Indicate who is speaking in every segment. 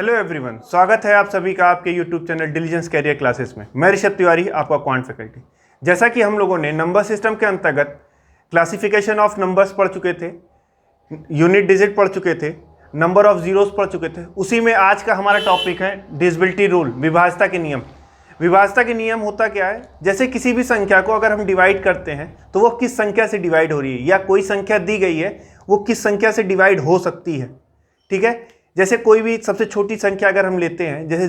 Speaker 1: Hello everyone, स्वागत है आप सभी का आपके YouTube channel diligence career classes में। मैं ऋषभ तिवारी, आपका क्वांट फैकल्टी। जैसा कि हम लोगों ने नंबर सिस्टम के अंतर्गत क्लासिफिकेशन ऑफ नंबर्स पढ़ चुके थे, यूनिट डिजिट पढ़ चुके थे, नंबर ऑफ जीरोस पढ़ चुके थे, उसी में आज का हमारा टॉपिक है डिविजिबिलिटी रूल, विभाज्यता के नियम। विभाज्यता के नियम होता क्या है? जैसे किसी भी संख्या को अगर हम डिवाइड करते हैं तो वो किस संख्या से डिवाइड हो रही है, या कोई संख्या दी गई है वो किस संख्या से डिवाइड हो सकती है। ठीक है, जैसे कोई भी सबसे छोटी संख्या अगर हम लेते हैं, जैसे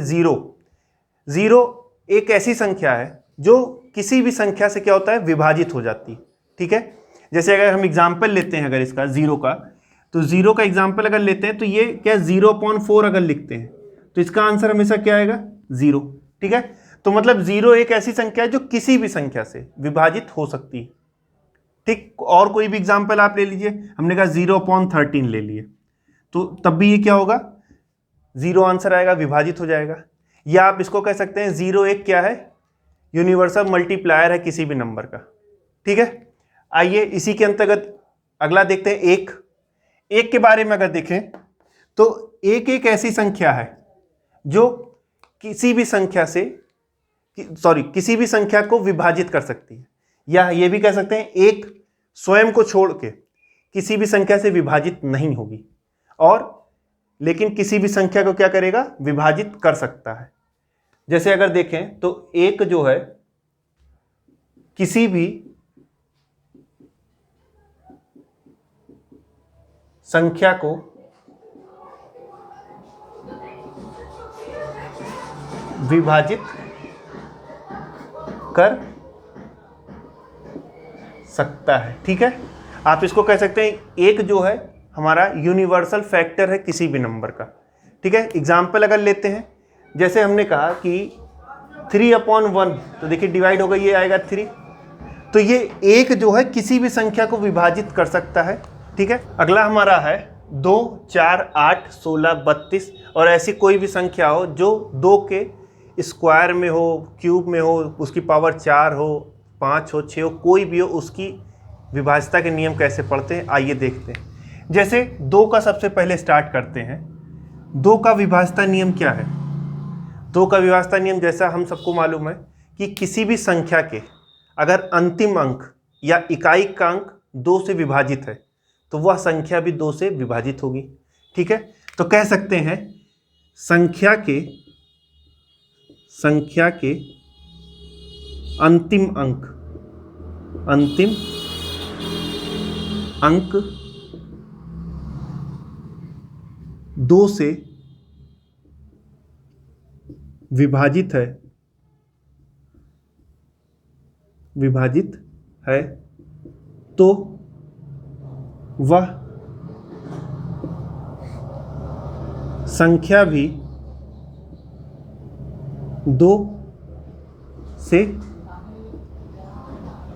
Speaker 1: जीरो एक ऐसी संख्या है जो किसी भी संख्या से क्या होता है, विभाजित हो जाती है। ठीक है, जैसे अगर हम एग्जाम्पल लेते हैं अगर इसका जीरो का, तो जीरो का एग्जाम्पल अगर लेते हैं तो ये क्या 0.4 अगर लिखते हैं तो इसका आंसर हमेशा क्या आएगा, 0। ठीक है, तो मतलब जीरो एक ऐसी संख्या है जो किसी भी संख्या से विभाजित हो सकती है। ठीक, और कोई भी एग्जाम्पल आप ले लीजिए, हमने कहा 0.13 ले लिए तो तब भी ये क्या होगा, 0 आंसर आएगा, विभाजित हो जाएगा। या आप इसको कह सकते हैं 0 एक क्या है, यूनिवर्सल मल्टीप्लायर है किसी भी नंबर का। ठीक है, आइए इसी के अंतर्गत अगला देखते हैं एक के बारे में अगर देखें तो एक ऐसी संख्या है जो किसी भी संख्या से किसी भी संख्या को विभाजित कर सकती है, या ये भी कह सकते हैं एक स्वयं को छोड़ के किसी भी संख्या से विभाजित नहीं होगी, और लेकिन किसी भी संख्या को क्या करेगा, विभाजित कर सकता है। जैसे अगर देखें तो एक जो है किसी भी संख्या को विभाजित कर सकता है। ठीक है, आप इसको कह सकते हैं एक जो है हमारा यूनिवर्सल फैक्टर है किसी भी नंबर का। ठीक है, एग्जाम्पल अगर लेते हैं, जैसे हमने कहा कि 3/1, तो देखिए डिवाइड हो गई, ये आएगा 3। तो ये एक जो है किसी भी संख्या को विभाजित कर सकता है। ठीक है, अगला हमारा है 2, 4, 8, 16, 32, और ऐसी कोई भी संख्या हो जो 2 के स्क्वायर में हो, क्यूब में हो, उसकी पावर 4 हो, 5 हो, 6 हो, कोई भी हो, उसकी विभाज्यता के नियम कैसे पढ़ते हैं आइए देखते हैं। जैसे 2 का सबसे पहले स्टार्ट करते हैं। 2 का विभाज्यता नियम क्या है? 2 का विभाज्यता नियम जैसा हम सबको मालूम है कि किसी भी संख्या के अगर अंतिम अंक या इकाई का अंक 2 से विभाजित है तो वह संख्या भी 2 से विभाजित होगी। ठीक है, तो कह सकते हैं संख्या के अंतिम अंक 2 से विभाजित है तो वह संख्या भी 2 से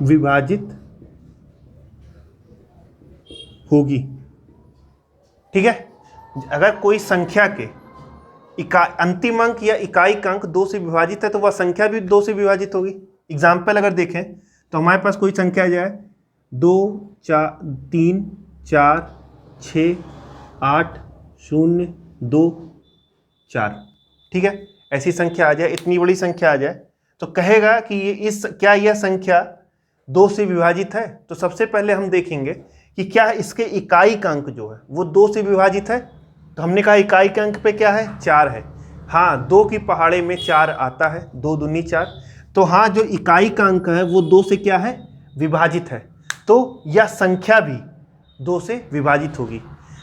Speaker 1: विभाजित होगी। ठीक है, अगर कोई संख्या के अंतिम अंक या इकाई का अंक 2 से विभाजित है तो वह संख्या भी 2 से विभाजित होगी। एग्जाम्पल अगर देखें तो हमारे पास कोई संख्या आ जाए 2, 4, 3, 4, 6, 8, 0, 2, 4। ठीक है, ऐसी संख्या आ जाए, इतनी बड़ी संख्या आ जाए तो कहेगा कि क्या यह संख्या 2 से विभाजित है? तो सबसे पहले हम देखेंगे कि क्या इसके इकाई का अंक जो है वो 2 से विभाजित है। तो हमने कहा इकाई के अंक पे क्या है, 4 है। हाँ, 2 की पहाड़े में 4 आता है, 2 दूनी 4। तो हाँ, जो इकाई का अंक है वो 2 से क्या है, विभाजित है, तो यह संख्या भी 2 से विभाजित होगी।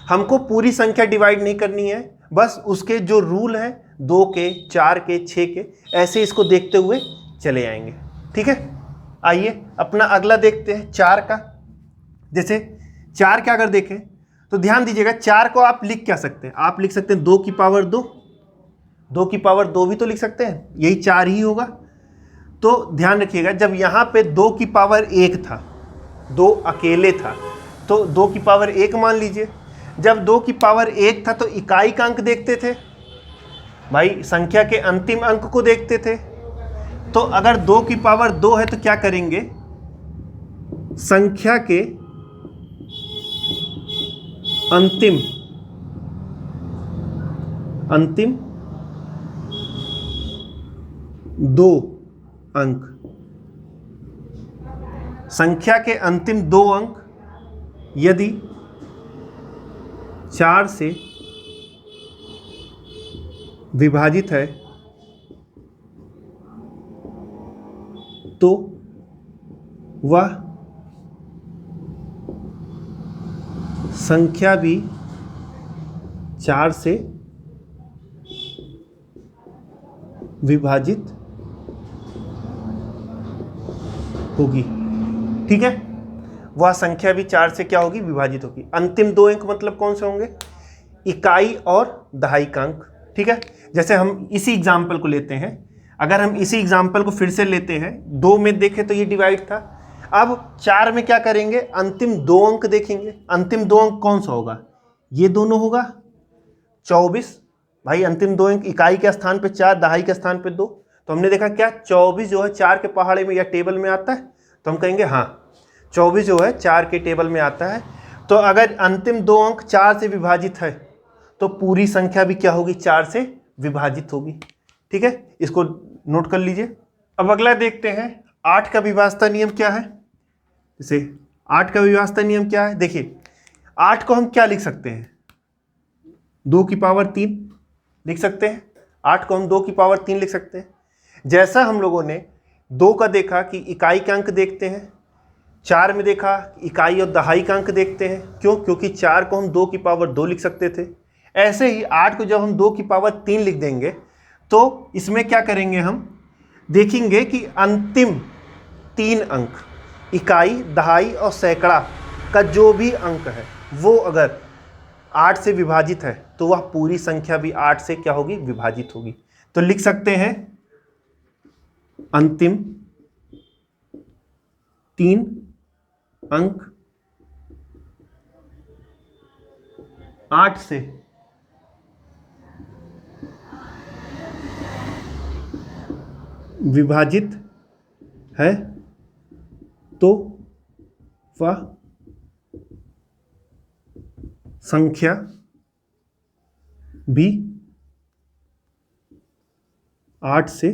Speaker 1: हमको पूरी संख्या डिवाइड नहीं करनी है, बस उसके जो रूल है 2 के, 4 के, 6 के, ऐसे इसको देखते हुए चले आएंगे। ठीक है, आइए अपना अगला देखते हैं 4 का। जैसे 4 का अगर देखें तो ध्यान दीजिएगा, 4 को आप लिख क्या सकते हैं, आप लिख सकते हैं 2 की पावर 2, 2 की पावर 2 भी तो लिख सकते हैं, यही 4 ही होगा। तो ध्यान रखिएगा, जब यहाँ पे 2 की पावर 1 था, 2 अकेले था, तो 2 की पावर 1 मान लीजिए। जब 2 की पावर 1 था तो इकाई का अंक देखते थे भाई, संख्या के अंतिम अंक को देखते थे। तो अगर 2 की पावर 2 है तो क्या करेंगे, संख्या के अंतिम अंतिम 2 अंक, संख्या के अंतिम 2 अंक यदि 4 से विभाजित है तो वह संख्या भी 4 से विभाजित होगी। ठीक है, वह संख्या भी 4 से क्या होगी, विभाजित होगी। अंतिम 2 अंक मतलब कौन से होंगे, इकाई और दहाई का अंक। ठीक है, जैसे हम इसी एग्जाम्पल को लेते हैं, अगर हम इसी एग्जाम्पल को फिर से लेते हैं, 2 में देखें तो ये डिवाइड था, अब 4 में क्या करेंगे, अंतिम 2 अंक देखेंगे। अंतिम 2 अंक कौन सा होगा, ये दोनों होगा 24। भाई अंतिम 2 अंक इकाई के स्थान पे 4, दहाई के स्थान पे 2, तो हमने देखा क्या 24 जो है 4 के पहाड़े में या टेबल में आता है, तो हम कहेंगे हाँ 24 जो है 4 के टेबल में आता है। तो अगर अंतिम 2 अंक 4 से विभाजित है तो पूरी संख्या भी क्या होगी, 4 से विभाजित होगी। ठीक है, इसको नोट कर लीजिए। अब अगला देखते हैं 8 का विभाज्यता नियम क्या है। जैसे 8 का विभाज्यता नियम क्या है, देखिए 8 को हम क्या लिख सकते हैं, 2 की पावर 3 लिख सकते हैं। 8 को हम 2 की पावर 3 लिख सकते हैं। जैसा हम लोगों ने 2 का देखा कि इकाई का अंक देखते हैं, 4 में देखा इकाई और दहाई का अंक देखते हैं। क्यों, क्योंकि 4 को हम 2 की पावर 2 लिख सकते थे। ऐसे ही 8 को जब हम 2 की पावर 3 लिख देंगे तो इसमें क्या करेंगे, हम देखेंगे कि अंतिम 3 अंक इकाई, दहाई और सैकड़ा का जो भी अंक है वो अगर 8 से विभाजित है तो वह पूरी संख्या भी 8 से क्या होगी, विभाजित होगी। तो लिख सकते हैं अंतिम 3 अंक 8 से विभाजित है तो वह संख्या भी 8 से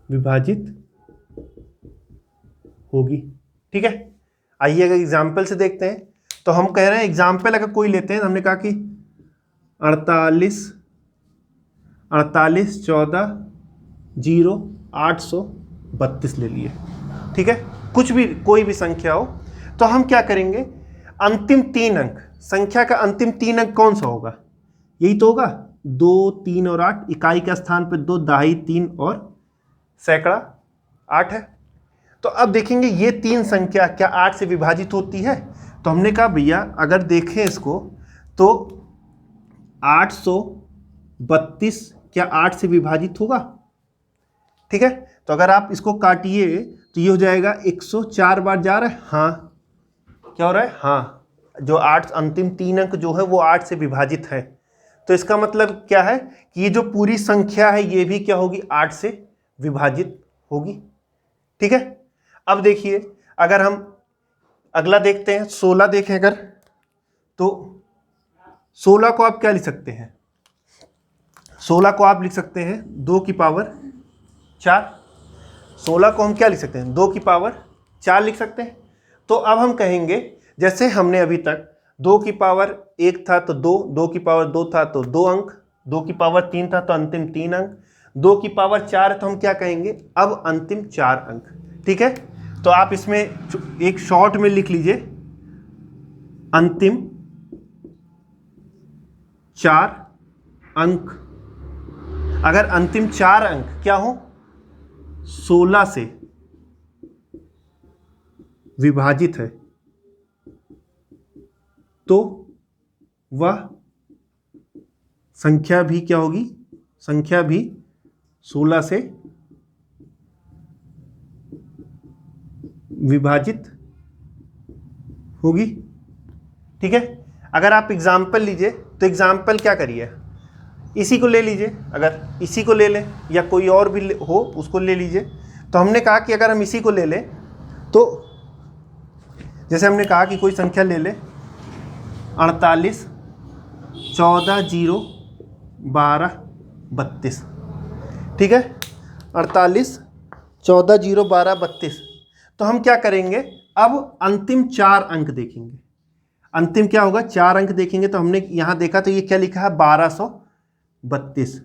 Speaker 1: विभाजित होगी। ठीक है, आइए अगर एग्जाम्पल से देखते हैं तो हम कह रहे हैं एग्जाम्पल अगर कोई लेते हैं, हमने कहा कि 48 14 0 832 ले लिए। ठीक है, कुछ भी कोई भी संख्या हो तो हम क्या करेंगे, अंतिम 3 अंक, संख्या का अंतिम 3 अंक कौन सा होगा, यही तो होगा 2 3 और 8, इकाई के स्थान पे 2, दहाई 3 और सैकड़ा 8 है। तो अब देखेंगे ये 3 संख्या क्या 8 से विभाजित होती है। तो हमने कहा भैया अगर देखें इसको तो 832 क्या 8 से विभाजित होगा। ठीक है, तो अगर आप इसको काटिए तो ये हो जाएगा 104 बार जा रहा है, हाँ क्या हो रहा है, हाँ जो 8 अंतिम 3 अंक जो है वो 8 से विभाजित है। तो इसका मतलब क्या है कि ये जो पूरी संख्या है ये भी क्या होगी, 8 से विभाजित होगी। ठीक है, अब देखिए अगर हम अगला देखते हैं 16 देखें अगर, तो 16 को आप क्या लिख सकते हैं, 16 को आप लिख सकते हैं 2 की पावर 4। 16 को हम क्या लिख सकते हैं, 2 की पावर 4 लिख सकते हैं। तो अब हम कहेंगे जैसे हमने अभी तक 2 की पावर 1 था तो 2, 2 की पावर 2 था तो 2 अंक, 2 की पावर 3 था तो अंतिम 3 अंक, 2 की पावर 4 है तो हम क्या कहेंगे, अब अंतिम 4 अंक। ठीक है, तो आप इसमें एक शॉर्ट में लिख लीजिए अंतिम 4 अंक। अगर अंतिम 4 अंक क्या हो, 16 से विभाजित है तो वह संख्या भी क्या होगी, संख्या भी 16 से विभाजित होगी। ठीक है, अगर आप एग्जाम्पल लीजिए तो एग्जाम्पल क्या करिए, इसी को ले लीजिए, अगर इसी को ले लें या कोई और भी हो उसको ले लीजिए। तो हमने कहा कि अगर हम इसी को ले लें तो जैसे हमने कहा कि कोई संख्या ले लें 48, 14, 0, 12, 32। ठीक है, 48, 14, 0, 12, 32। तो हम क्या करेंगे, अब अंतिम 4 अंक देखेंगे। अंतिम क्या होगा, 4 अंक देखेंगे। तो हमने यहाँ देखा तो ये क्या लिखा है, 1232।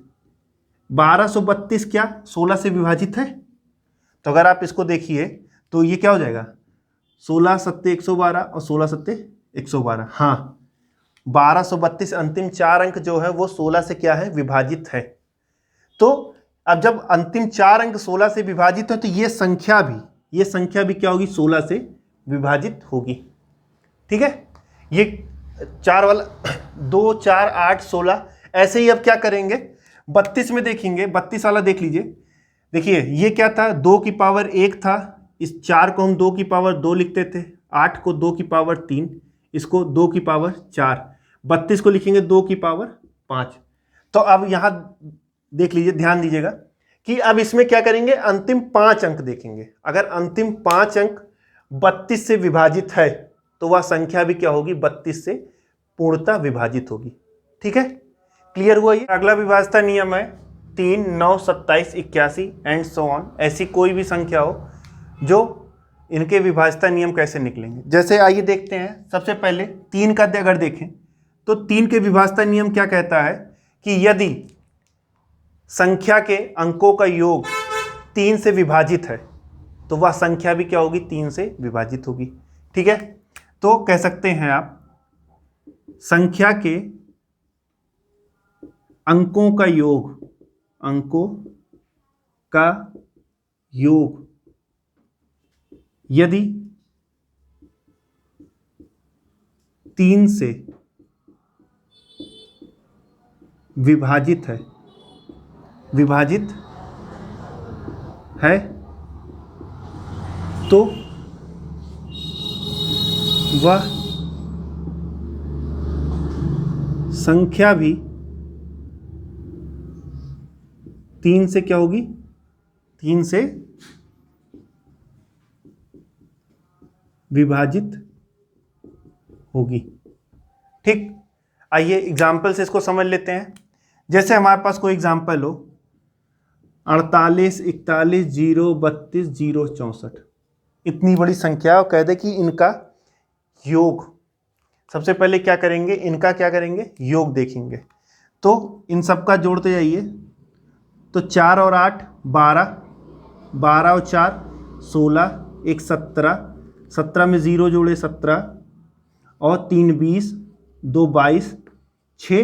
Speaker 1: 1232 क्या 16 से विभाजित है? तो अगर आप इसको देखिए तो ये क्या हो जाएगा, 16 सत्ते 112 और 16 सत्ते 112। हाँ, 1232 अंतिम 4 अंक जो है वो 16 से क्या है, विभाजित है। तो अब जब अंतिम 4 अंक 16 से विभाजित है तो ये संख्या भी क्या होगी, 16 से विभाजित होगी। ठीक है, ये 4 वाला 2, 4, 8, 16। ऐसे ही अब क्या करेंगे, 32 में देखेंगे। 32 वाला देख लीजिए। देखिए ये क्या था, 2 की पावर 1 था। इस 4 को हम 2 की पावर 2 लिखते थे, 8 को 2 की पावर 3, इसको 2 की पावर 4, 32 को लिखेंगे 2 की पावर 5। तो अब यहाँ देख लीजिए, ध्यान दीजिएगा कि अब इसमें क्या करेंगे, अंतिम 5 अंक देखेंगे। अगर अंतिम 5 अंक 32 से विभाजित है तो वह संख्या भी क्या होगी, 32 से पूर्णतः विभाजित होगी। ठीक है, क्लियर हुआ ये। अगला विभाज्यता नियम है 3, 9, 27, 81 एंड सो ऑन। ऐसी कोई भी संख्या हो जो इनके विभाज्यता नियम कैसे निकलेंगे। जैसे आइए देखते हैं। सबसे पहले 3 का अगर देखें तो 3 के विभाज्यता नियम क्या कहता है कि यदि संख्या के अंकों का योग 3 से विभाजित है तो वह संख्या भी क्या होगी, 3 से विभाजित होगी। ठीक है, तो कह सकते हैं आप संख्या के अंकों का योग यदि 3 से विभाजित है तो वह संख्या भी 3 से क्या होगी, 3 से विभाजित होगी। ठीक, आइए एग्जाम्पल से इसको समझ लेते हैं। जैसे हमारे पास कोई एग्जाम्पल हो 48, 41, 0, 32, 0, 64। इतनी बड़ी संख्या और कह दे कि इनका योग। सबसे पहले क्या करेंगे, इनका क्या करेंगे, योग देखेंगे। तो इन सबका जोड़ते जाइए। तो 4 और 8 12, 12 और 4 16, 1 17, 17 में 0 जोड़े 17 और 3 20, 2 22, 6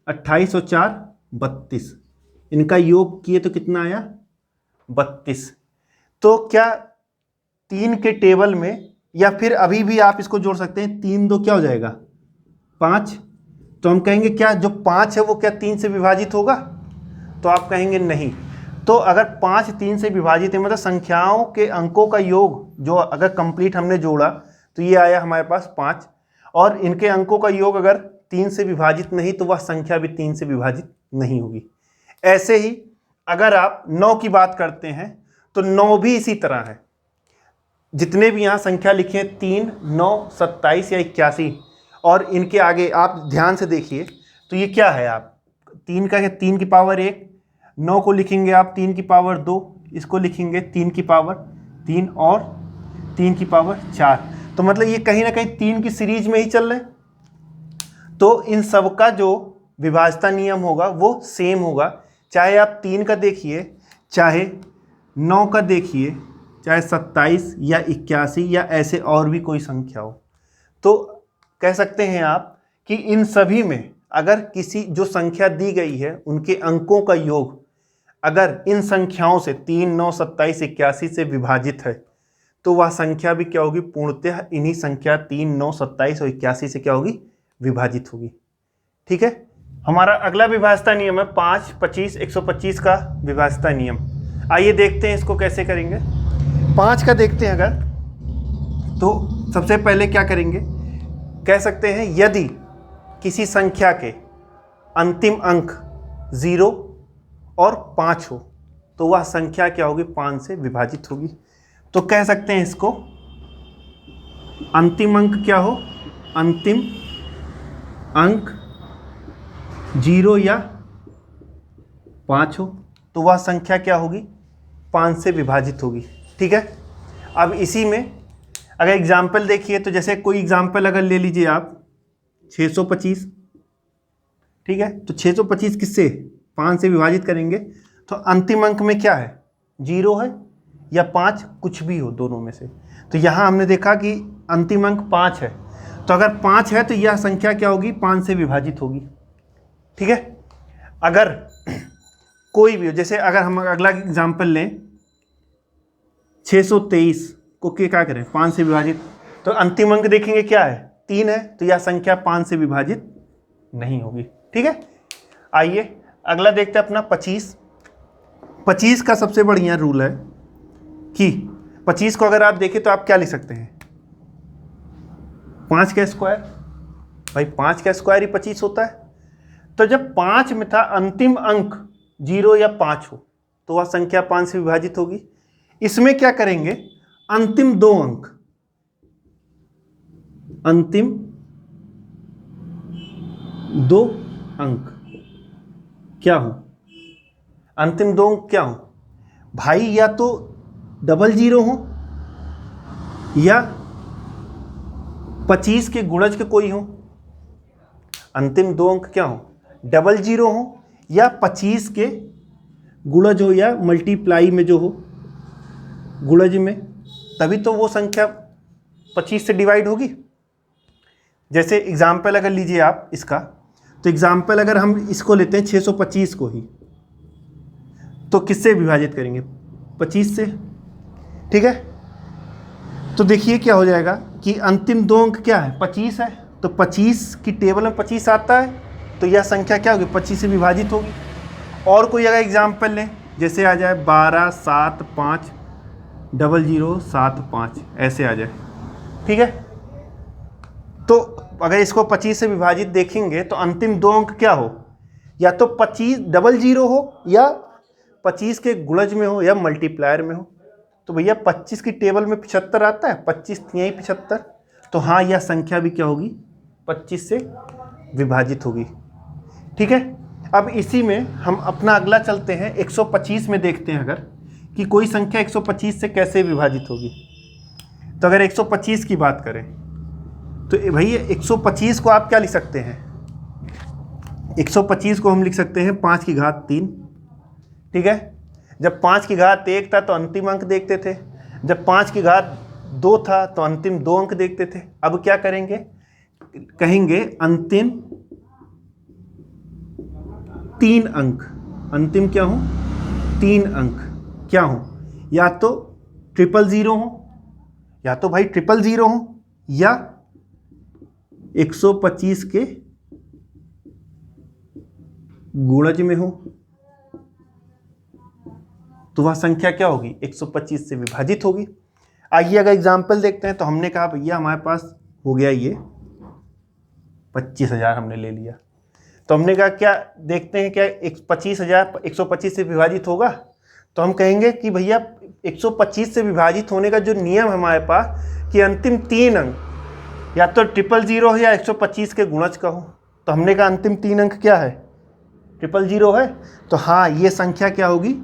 Speaker 1: 28 और 4 32। इनका योग किए तो कितना आया, 32। तो क्या 3 के टेबल में, या फिर अभी भी आप इसको जोड़ सकते हैं, 3 2 क्या हो जाएगा, 5। तो हम कहेंगे क्या जो 5 है वो क्या 3 से विभाजित होगा? तो आप कहेंगे नहीं। तो अगर 5 3 से विभाजित है, मतलब संख्याओं के अंकों का योग जो अगर कंप्लीट हमने जोड़ा तो ये आया हमारे पास 5, और इनके अंकों का योग अगर 3 से विभाजित नहीं तो वह संख्या भी 3 से विभाजित नहीं होगी। ऐसे ही अगर आप 9 की बात करते हैं तो 9 भी इसी तरह है। जितने भी यहाँ संख्या लिखे हैं 3, 9, 27 या 81, और इनके आगे आप ध्यान से देखिए तो ये क्या है, आप 3 का 3 की पावर 1, 9 को लिखेंगे आप 3 की पावर 2, इसको लिखेंगे 3 की पावर 3 और 3 की पावर 4। तो मतलब ये कहीं ना कहीं 3 की सीरीज में ही चल रहे हैं। तो इन सब का जो विभाज्यता नियम होगा वो सेम होगा, चाहे आप 3 का देखिए, चाहे 9 का देखिए, चाहे 27 या 81 या ऐसे और भी कोई संख्या हो। तो कह सकते हैं आप कि इन सभी में अगर किसी जो संख्या दी गई है उनके अंकों का योग अगर इन संख्याओं से 3, 9, 27, 81 से विभाजित है तो वह संख्या भी क्या होगी, पूर्णतः इन्हीं संख्या 3, 9, 27 और 81 से क्या होगी, विभाजित होगी। ठीक है, हमारा अगला विभाज्यता नियम है 5, 25, 125 का विभाज्यता नियम। आइए देखते हैं इसको कैसे करेंगे। 5 का देखते हैं अगर, तो सबसे पहले क्या करेंगे, कह सकते हैं यदि किसी संख्या के अंतिम अंक 0 और 5 हो तो वह संख्या क्या होगी, 5 से विभाजित होगी। तो कह सकते हैं इसको अंतिम अंक क्या हो, अंतिम अंक 0 या 5 हो तो वह संख्या क्या होगी, 5 से विभाजित होगी। ठीक है, अब इसी में अगर एग्जाम्पल देखिए तो जैसे कोई एग्जाम्पल अगर ले लीजिए आप 625, ठीक है, तो 625 किससे 5 से विभाजित करेंगे तो अंतिम अंक में क्या है, 0 है या 5, कुछ भी हो दोनों में से। तो यहाँ हमने देखा कि अंतिम अंक 5 है, तो अगर 5 है तो यह संख्या क्या होगी, 5 से विभाजित होगी। ठीक है, अगर कोई भी हो, जैसे अगर हम अगला एग्जाम्पल लें 623 को क्या करें 5 से विभाजित, तो अंतिम अंक देखेंगे क्या है, 3 है, तो यह संख्या 5 से विभाजित नहीं होगी। ठीक है, आइए अगला देखते हैं अपना 25 का सबसे बढ़िया रूल है कि 25 को अगर आप देखें तो आप क्या लिख सकते हैं, 5 का स्क्वायर, भाई 5 का स्क्वायर ही 25 होता है। तो जब 5 में था अंतिम अंक 0 या 5 हो तो वह संख्या 5 से विभाजित होगी। इसमें क्या करेंगे, अंतिम 2 अंक, अंतिम 2 अंक क्या हो, अंतिम 2 अंक क्या हो भाई, या तो 00 हो या 25 के गुणज के कोई हो। अंतिम 2 अंक क्या हो, 00 हो या 25 के गुणज हो या मल्टीप्लाई में जो हो गुणज में, तभी तो वो संख्या 25 से डिवाइड होगी। जैसे एग्जाम्पल अगर लीजिए आप इसका, तो एग्जाम्पल अगर हम इसको लेते हैं 625 को ही, तो किससे विभाजित करेंगे, 25 से। ठीक है, तो देखिए क्या हो जाएगा कि अंतिम 2 अंक क्या है, 25 है, तो 25 की टेबल में 25 आता है, तो यह संख्या क्या होगी, 25 से विभाजित होगी। और कोई अगर एग्जाम्पल लें, जैसे आ जाए 12 7 5 00 7 5, ऐसे आ जाए। ठीक है, तो अगर इसको 25 से विभाजित देखेंगे तो अंतिम 2 अंक क्या हो, या तो 25 00 हो या 25 के गुणज में हो या मल्टीप्लायर में हो। तो भैया 25 की टेबल में 75 आता है, 25 यही 75, तो हाँ यह संख्या भी क्या होगी, 25 से विभाजित होगी। ठीक है, अब इसी में हम अपना अगला चलते हैं 125 में, देखते हैं अगर कि कोई संख्या 125 से कैसे विभाजित होगी। तो अगर 125 की बात करें तो भैया 125 को आप क्या लिख सकते हैं, 125 को हम लिख सकते हैं 5 की घात 3। ठीक है, जब 5 की घात 1 था तो अंतिम अंक देखते थे, जब 5 की घात 2 था तो अंतिम 2 अंक देखते थे। अब क्या करेंगे, कहेंगे अंतिम 3 अंक, अंतिम क्या हो, 3 अंक क्या हो, या तो 000 हो, या तो भाई 000 हो, या 125 के गुणज में हो, तो वह संख्या क्या होगी, 125 से विभाजित होगी। आइए अगर एग्जाम्पल देखते हैं, तो हमने कहा भैया हमारे पास हो गया ये 25,000 हमने ले लिया, तो हमने कहा क्या देखते हैं क्या 25,000 125 से विभाजित होगा, तो हम कहेंगे कि भैया 125 से विभाजित होने का जो नियम है हमारे पास कि अंतिम 3 अंक या तो 000 हो या 125 के गुणज का हो। तो हमने कहा अंतिम 3 अंक क्या है, 000 है, तो हाँ ये संख्या क्या होगी,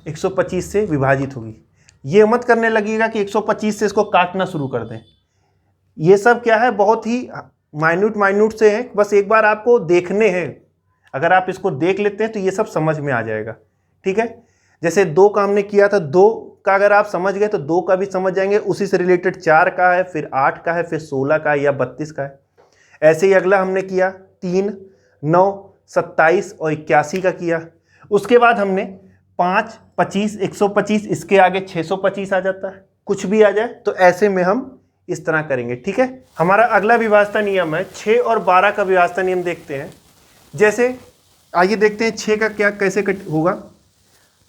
Speaker 1: 125 से विभाजित होगी। ये मत करने लगेगा कि 125 से इसको काटना शुरू कर दें, ये सब क्या है बहुत ही माइन्यूट से हैं, बस एक बार आपको देखने हैं, अगर आप इसको देख लेते हैं तो ये सब समझ में आ जाएगा। ठीक है, जैसे 2 का हमने किया था, 2 का अगर आप समझ गए तो 2 का भी समझ जाएंगे, उसी से रिलेटेड 4 का है, फिर 8 का है, फिर 16 का है या 32 का है। ऐसे ही अगला हमने किया 3 9 27 और 81 का किया। उसके बाद हमने 5 25 125, इसके आगे 625 आ जाता है, कुछ भी आ जाए तो ऐसे में हम इस तरह करेंगे। ठीक है, हमारा अगला विभाज्यता नियम है 6 और 12 का विभाज्यता नियम देखते हैं। जैसे आइए देखते हैं 6 का क्या कैसे होगा।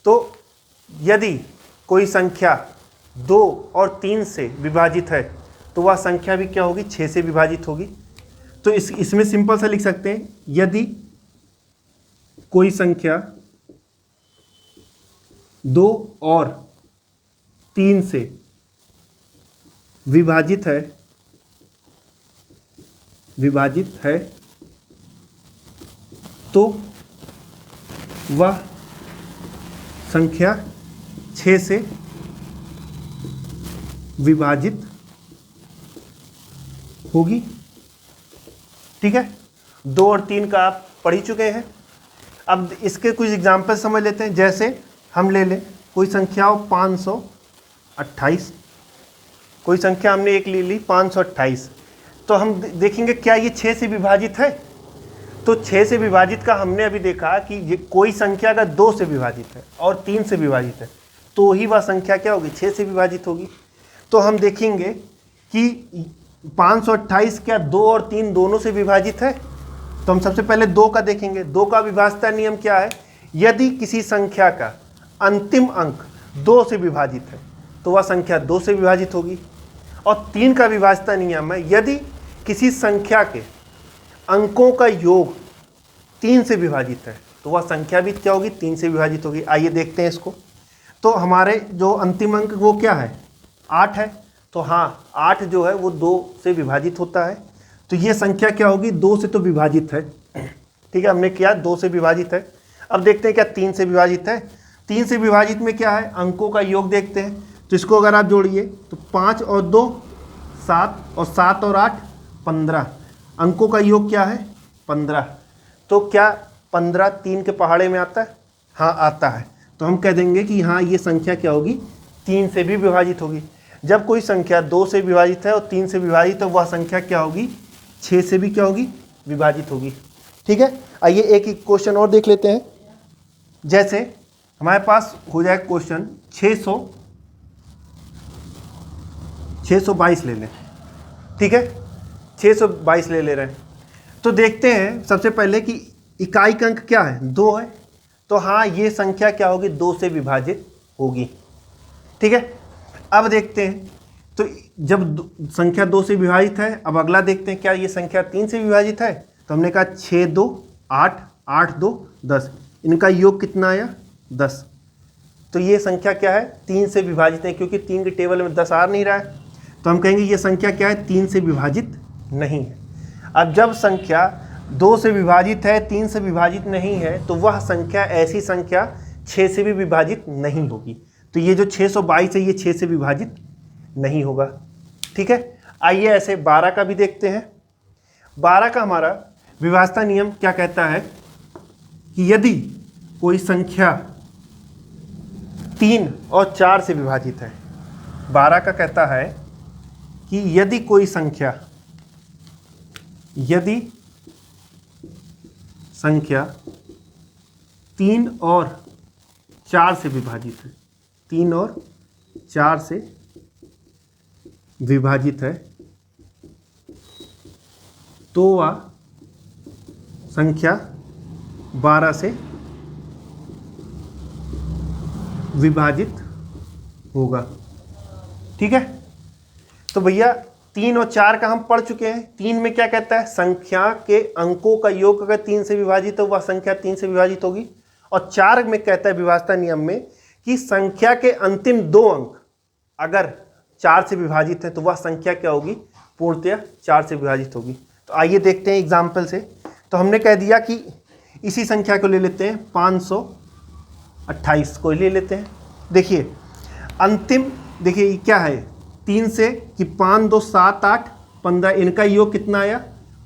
Speaker 1: तो यदि कोई संख्या 2 और 3 से विभाजित है तो वह संख्या भी क्या होगी, 6 से विभाजित होगी। तो इसमें सिंपल सा लिख सकते हैं, यदि कोई संख्या 2 और 3 से विभाजित है तो वह संख्या 6 से विभाजित होगी। ठीक है, 2 और 3 का आप पढ़ ही चुके हैं। अब इसके कुछ एग्जाम्पल समझ लेते हैं। जैसे हम ले लें कोई संख्या हो 528, कोई संख्या हमने एक ले ली 528, तो हम देखेंगे क्या ये 6 से विभाजित है। तो 6 से विभाजित का हमने अभी देखा कि ये कोई संख्या अगर 2 से विभाजित है और 3 से विभाजित है तो ही वह संख्या क्या होगी, 6 से विभाजित होगी। तो हम देखेंगे कि 528 क्या 2 और 3 दोनों से विभाजित है। तो हम सबसे पहले 2 का देखेंगे। 2 का विभाज्यता नियम क्या है, यदि किसी संख्या का अंतिम अंक 2 से विभाजित है तो वह संख्या 2 से विभाजित होगी। और 3 का विभाज्यता नियम है, यदि किसी संख्या के अंकों का योग 3 से विभाजित है तो वह संख्या भी क्या होगी, 3 से विभाजित होगी। आइए देखते हैं इसको। तो हमारे जो अंतिम अंक वो क्या है, 8 है। तो हाँ, 8 जो है वो 2 से विभाजित होता है। तो ये संख्या क्या होगी, 2 से तो विभाजित है। ठीक है, हमने किया 2 से विभाजित है। अब देखते हैं क्या 3 से विभाजित है। 3 से विभाजित में क्या है, अंकों का योग देखते हैं। तो इसको अगर आप जोड़िए तो 5 और 2 7 और 7 और 8 15, अंकों का योग क्या है 15। तो क्या 15 3 के पहाड़े में आता है, हाँ आता है। तो हम कह देंगे कि हाँ ये संख्या क्या होगी, 3 से भी विभाजित होगी। जब कोई संख्या 2 से विभाजित है और 3 से विभाजित है, वह संख्या क्या होगी, 6 से भी क्या होगी, विभाजित होगी। ठीक है, आइए एक क्वेश्चन और देख लेते हैं। जैसे हमारे पास हो जाए क्वेश्चन 622 ले लें। ठीक है, 622 ले रहे हैं। तो देखते हैं सबसे पहले कि इकाई अंक क्या है, 2 है। तो हाँ ये संख्या क्या होगी, 2 से विभाजित होगी। ठीक है, अब देखते हैं तो जब संख्या 2 से विभाजित है, अब अगला देखते हैं क्या ये संख्या 3 से विभाजित है। तो हमने कहा 6 2 8 8 2 10, इनका योग कितना आया 10। तो ये संख्या क्या है, 3 से विभाजित है, क्योंकि 3 के टेबल में 10 आ नहीं रहा है। तो हम कहेंगे ये संख्या क्या है, 3 से विभाजित नहीं है। अब जब संख्या 2 से विभाजित है, 3 से विभाजित नहीं है, तो वह संख्या ऐसी संख्या 6 से भी विभाजित नहीं होगी। तो ये जो 622 है ये 6 से विभाजित नहीं होगा। ठीक है, आइए ऐसे 12 का भी देखते हैं। 12 का हमारा विभाज्यता नियम क्या कहता है कि यदि कोई संख्या 3 और 4 से विभाजित है। 12 का कहता है कि यदि कोई संख्या 3 और 4 से विभाजित है, 3 और 4 से विभाजित है, तो वह संख्या 12 से विभाजित होगा। ठीक है, तो भैया 3 और 4 का हम पढ़ चुके हैं। 3 में क्या कहता है, संख्या के अंकों का योग अगर 3 से विभाजित हो वह संख्या 3 से विभाजित होगी। और 4 में कहता है विभाज्यता नियम में कि संख्या के अंतिम 2 अंक अगर 4 से विभाजित है तो वह संख्या क्या होगी, पूर्णतया 4 से विभाजित होगी। तो आइए देखते हैं एग्जाम्पल से। तो हमने कह दिया कि इसी संख्या को ले लेते हैं, 528 को ले लेते हैं। देखिए अंतिम, देखिए क्या है, 3 से कि 5 2 7 8 15, इनका योग कितना आया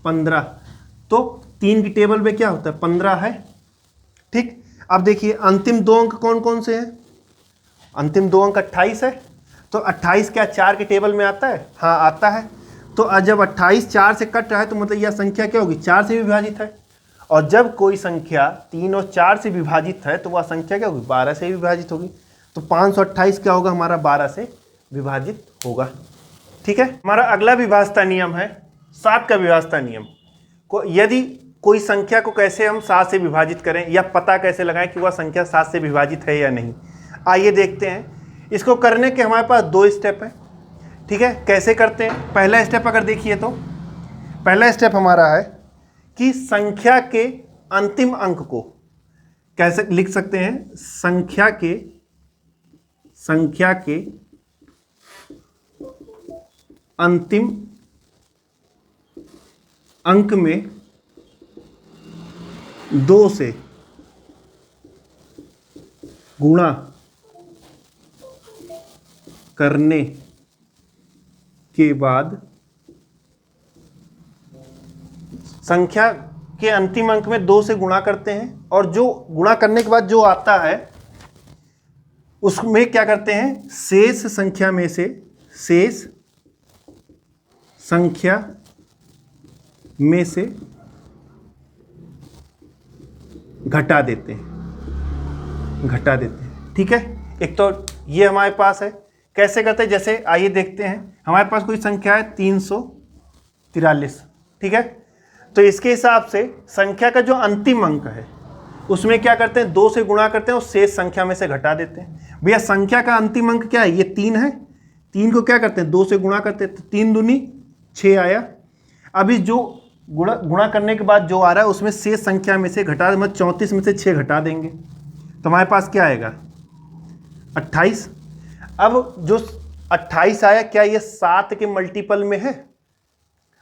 Speaker 1: 15। तो 3 की टेबल में क्या होता है 15 है। ठीक, अब देखिए अंतिम 2 अंक कौन कौन से हैं, अंतिम 2 अंक 28 है। तो 28 क्या 4 के टेबल में आता है, हाँ आता है। तो जब 28 4 से कट रहा है तो मतलब यह संख्या क्या होगी, 4 से विभाजित है। और जब कोई संख्या 3 और 4 से विभाजित है तो वह संख्या क्या होगी, 12 से विभाजित होगी। तो 528 क्या होगा हमारा, 12 से विभाजित होगा। ठीक है, हमारा अगला विभाज्यता नियम है 7 का विभाज्यता नियम। यदि कोई संख्या को कैसे हम 7 से विभाजित करें या पता कैसे लगाएं कि वह संख्या 7 से विभाजित है या नहीं, आइए देखते हैं। इसको करने के हमारे पास 2 स्टेप हैं। ठीक है, कैसे करते हैं। पहला स्टेप अगर देखिए तो पहला स्टेप हमारा है कि संख्या के अंतिम अंक को कैसे लिख सकते हैं, संख्या के अंतिम अंक में 2 से गुणा करने के बाद संख्या के अंतिम अंक में 2 से गुणा करते हैं और जो गुणा करने के बाद जो आता है उसमें क्या करते हैं, शेष संख्या में से घटा देते हैं। ठीक है, एक तो ये हमारे पास है। कैसे करते हैं, जैसे आइए देखते हैं। हमारे पास कोई संख्या है 343, ठीक है। तो इसके हिसाब से संख्या का जो अंतिम अंक है उसमें क्या करते हैं, 2 से गुणा करते हैं और शेष संख्या में से घटा देते हैं। भैया संख्या का अंतिम अंक क्या है, ये 3 है। 3 को क्या करते हैं, 2 से गुणा करते हैं, तो 3 दूनी 6 आया। अभी जो गुणा करने के बाद जो आ रहा है उसमें शेष संख्या में से घटा, मतलब 34 में से 6 घटा देंगे तो हमारे पास क्या आएगा, 28। अब जो 28 आया, क्या ये 7 के मल्टीपल में है?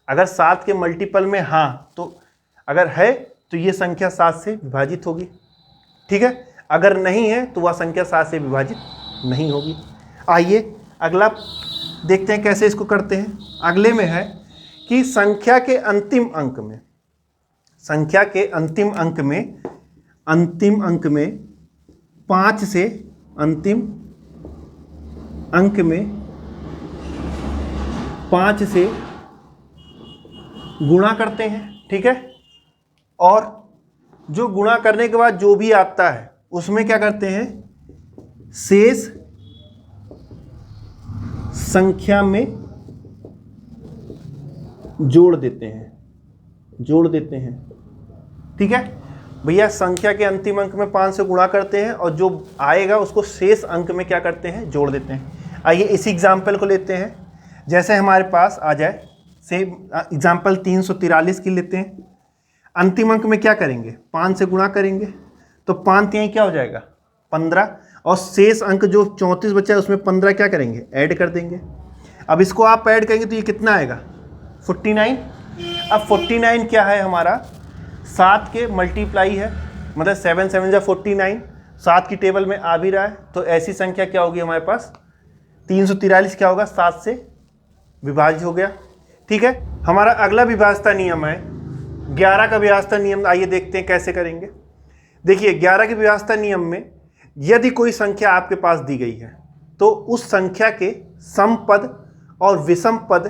Speaker 1: अगर 7 के मल्टीपल में हाँ, तो अगर है तो ये संख्या 7 से विभाजित होगी, ठीक है। अगर नहीं है तो वह संख्या 7 से विभाजित नहीं होगी। आइए अगला देखते हैं कैसे इसको करते हैं। अगले में है कि संख्या के अंतिम अंक में 5 से अंतिम अंक में 5 से गुणा करते हैं, ठीक है। और जो गुणा करने के बाद जो भी आता है उसमें क्या करते हैं, शेष संख्या में जोड़ देते हैं, ठीक है। भैया संख्या के अंतिम अंक में 5 से गुणा करते हैं और जो आएगा उसको शेष अंक में क्या करते हैं, जोड़ देते हैं। आइए इसी एग्जाम्पल को लेते हैं। जैसे हमारे पास आ जाए, से एग्जाम्पल 343 की लेते हैं। अंतिम अंक में क्या करेंगे, 5 से गुणा करेंगे तो 5 तिहाई क्या हो जाएगा, 15, और शेष अंक जो 34 बचा है उसमें 15 क्या करेंगे, ऐड कर देंगे। अब इसको आप ऐड करेंगे तो ये कितना आएगा, 49। अब 49 क्या है हमारा, 7 के मल्टीप्लाई है, मतलब 7 7 जा 49, 7 की टेबल में आ भी रहा है। तो ऐसी संख्या क्या होगी हमारे पास, 343 क्या होगा, 7 से विभाज्य हो गया, ठीक है। हमारा अगला विभाज्यता नियम है 11 का विभाज्यता नियम। आइए देखते हैं कैसे करेंगे। देखिए 11 के विभाज्यता नियम में यदि कोई संख्या आपके पास दी गई है तो उस संख्या के समपद और विषम पद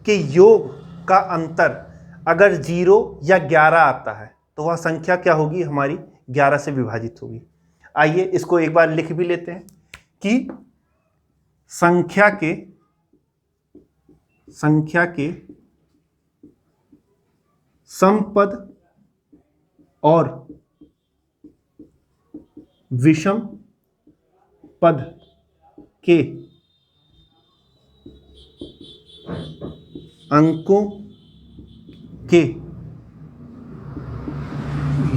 Speaker 1: के योग का अंतर अगर 0 या 11 आता है तो वह संख्या क्या होगी, हमारी 11 से विभाजित होगी। आइए इसको एक बार लिख भी लेते हैं कि संख्या के समपद और विषम पद के अंकों के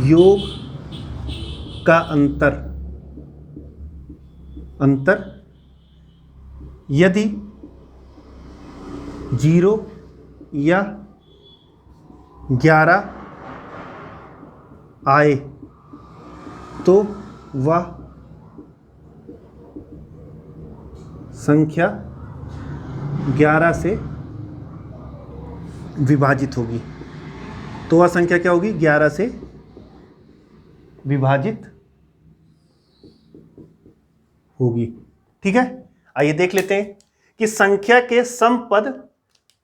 Speaker 1: योग का अंतर यदि 0 या 11 आए तो वह संख्या 11 से विभाजित होगी। तो वह संख्या क्या होगी, 11 से विभाजित होगी, ठीक है। आइए देख लेते हैं कि संख्या के समपद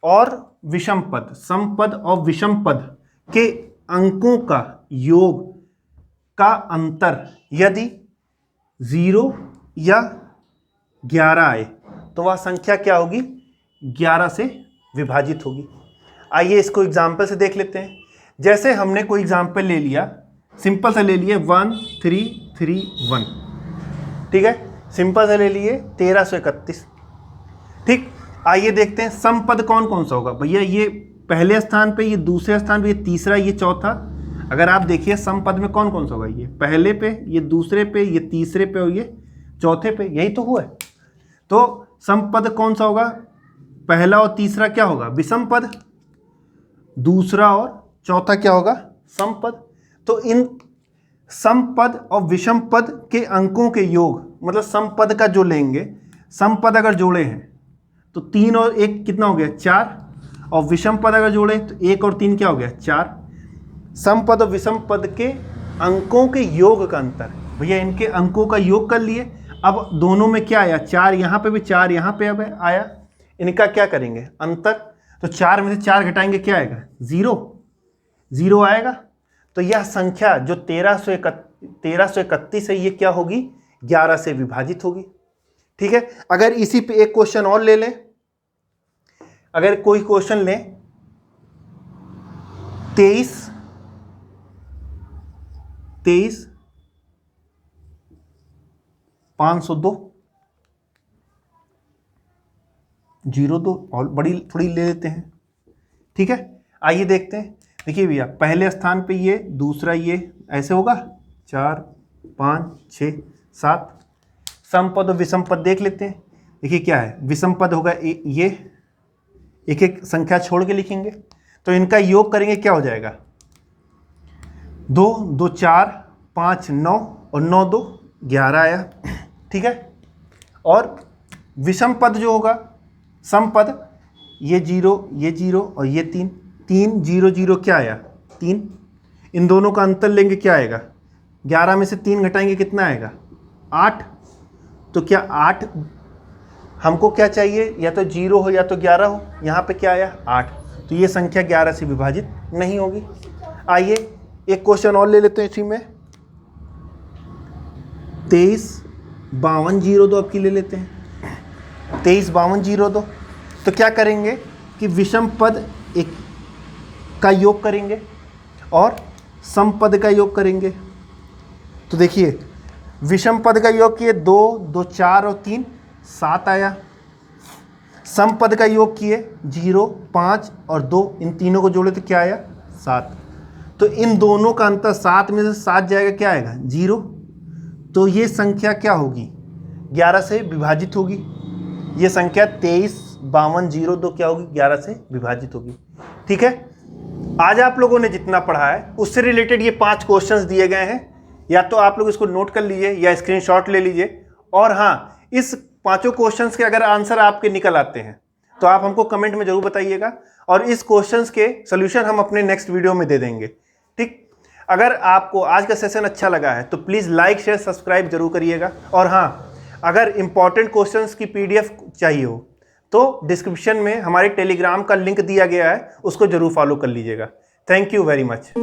Speaker 1: और विषम पद के अंकों का योग का अंतर यदि 0 या 11 आए तो वह संख्या क्या होगी, 11 से विभाजित होगी। आइए इसको एग्जाम्पल से देख लेते हैं। जैसे हमने कोई एग्जाम्पल ले लिया, सिंपल सा ले लिए 1331, ठीक है, सिंपल से ले लिए 1331, ठीक। आइए देखते हैं समपद कौन कौन सा होगा। भैया ये पहले स्थान पे, ये दूसरे स्थान पे, ये तीसरा, ये चौथा। अगर आप देखिए समपद में कौन कौन सा होगा, ये पहले पे, ये दूसरे पे, ये तीसरे पे और ये चौथे पे, यही तो हुआ है। तो समपद कौन सा होगा, पहला और तीसरा क्या होगा, विषम पद, दूसरा और चौथा क्या होगा, समपद। तो इन सम पद और विषम पद के अंकों के योग, मतलब सम पद का जो लेंगे, सम पद अगर जोड़े हैं तो 3 और 1 कितना हो गया 4, और विषम पद अगर जोड़े तो 1 और 3 क्या हो गया 4। सम पद और विषम पद के अंकों के योग का अंतर, भैया इनके अंकों का योग कर लिए। अब दोनों में क्या आया 4, यहाँ पे भी 4, यहाँ पे अब आया, इनका क्या करेंगे अंतर, तो 4 में से 4 घटाएंगे क्या आएगा 0, 0 आएगा। तो यह संख्या जो 1331 है ये क्या होगी 11 से विभाजित होगी। ठीक है, अगर इसी पे एक क्वेश्चन और ले लें, अगर कोई क्वेश्चन लें 23,502 02 और बड़ी थोड़ी ले लेते हैं। ठीक है, आइए देखते हैं। देखिए भैया पहले स्थान पे ये, दूसरा ये, ऐसे होगा 4 5 6 7। सम पद और विषम पद देख लेते हैं। देखिए क्या है, विषम पद होगा ये, एक एक संख्या छोड़ के लिखेंगे, तो इनका योग करेंगे क्या हो जाएगा 2 2 4 5 9 और 9 2 11 आया। ठीक है, और विषम पद जो होगा, सम पद ये 0 और ये 3 3 0 0 क्या आया 3। इन दोनों का अंतर लेंगे क्या आएगा, 11 में से 3 घटाएंगे कितना आएगा 8। तो क्या 8 हमको क्या चाहिए, या तो 0 हो या तो 11 हो, यहाँ पे क्या आया 8, तो ये संख्या 11 से विभाजित नहीं होगी। आइए एक क्वेश्चन और ले लेते हैं इसी में, 23,52,02 आपकी ले लेते हैं, 23,52,02। तो क्या करेंगे कि विषम पद एक का योग करेंगे और सम पद का योग करेंगे। तो देखिए विषम पद का योग किए 2 2 4 और 3 7 आया। सम पद का योग किए 0 5 और 2, इन तीनों को जोड़े तो क्या आया 7। तो इन दोनों का अंतर 7 में से 7 जाएगा क्या आएगा 0। तो ये संख्या क्या होगी 11 से विभाजित होगी। ये संख्या 23,52,02 क्या होगी 11 से विभाजित होगी। ठीक है, आज आप लोगों ने जितना पढ़ा है उससे रिलेटेड ये 5 क्वेश्चंस दिए गए हैं, या तो आप लोग इसको नोट कर लीजिए या स्क्रीनशॉट ले लीजिए। और हाँ, इस 5 क्वेश्चंस के अगर आंसर आपके निकल आते हैं तो आप हमको कमेंट में जरूर बताइएगा, और इस क्वेश्चंस के सोल्यूशन हम अपने नेक्स्ट वीडियो में दे देंगे। ठीक, अगर आपको आज का सेशन अच्छा लगा है तो प्लीज़ लाइक शेयर सब्सक्राइब जरूर करिएगा। और हाँ, अगर इंपॉर्टेंट क्वेश्चंस की PDF चाहिए हो तो डिस्क्रिप्शन में हमारे टेलीग्राम का लिंक दिया गया है, उसको जरूर फॉलो कर लीजिएगा। Thank you very much.